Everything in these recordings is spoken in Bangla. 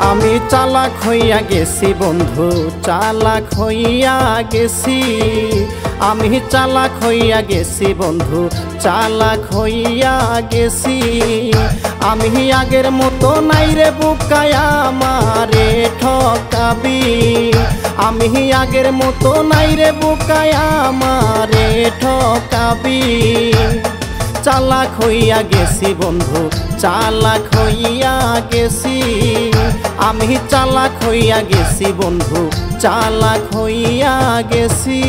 আমি চালাক হইয়া গেছি বন্ধু, চালাক হইয়া গেছি। আমি চালাক হইয়া গেছি বন্ধু, চালাক হইয়া গেছি। আমি আগের মতো নাই রে বুকায় আমারে ঠকাবি। আমি আগের মতো নাই রে বুকায় আমারে ঠকাবি। চালাক হইয়া গেছি বন্ধু, চালাক হইয়া গেছি। আমি চালাক হইয়া গেছি বন্ধু, চালাক হইয়া গেছি।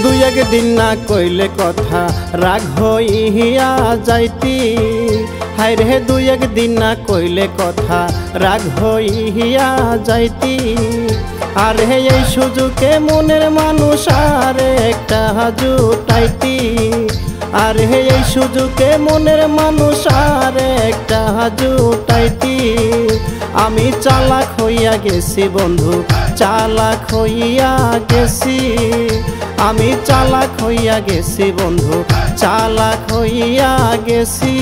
দুই একদিন না কইলে কথা রাগ হইয়া যাইতি। হায় রে দুই একদিন না কইলে কথা রাগ হইয়া যাইতি। আর হে এই সুযোগে মনের মানুষ আর একটা জুটাইতি। আর হে এই সুযোগে মনের মানুষ আর একটা জুটাইতি। আমি চালাক হইয়া গেছি বন্ধু, চালাক হইয়া গেছি। আমি চালাক হইয়া গেছি বন্ধু, চালাক হইয়া গেছি।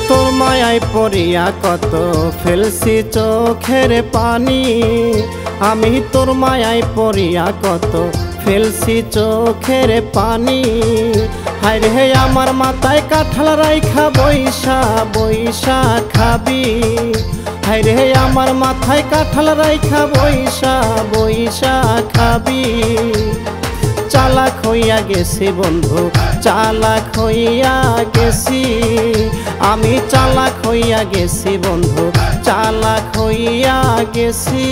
তোর মায়ায় পড়িয়া কত ফেলছি চোখের পানি। আমি তোর মায়ায় পড়িয়া কত ফেলছি চোখের পানি। হায় রে আমার মাথায় কাঁঠাল রাইখা বইসা বইসা খাবি। হায় রে আমার মাথায় কাঁঠাল রাইখা বইসা বইসা খাবি। চালাক হইয়া গেছি বন্ধু, চালাক হইয়া গেছি। আমি চালাক হইয়া গেছি বন্ধু, চালাক হইয়া গেছি।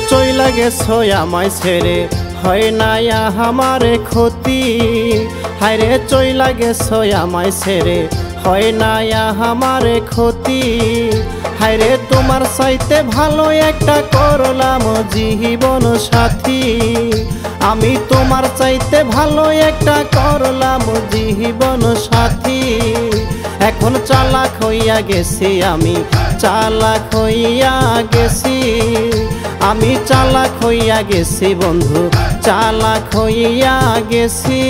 চইলা গেছো আমায় ছেড়ে হয় না আমার ক্ষতি। হায় রে চইলা গেছো আমায় ছেড়ে হয় না আমার ক্ষতি। হায় রে তোমার চাইতে ভালো একটা করলাম জীবন সাথী। আমি তোমার চাইতে ভালো একটা করলাম জীবন সাথী। এখন চালাক হইয়া গেছি আমি, চালাক হইয়া গেছি। আমি চালাক হইয়া গেছি বন্ধু, চালাক হইয়া গেছি।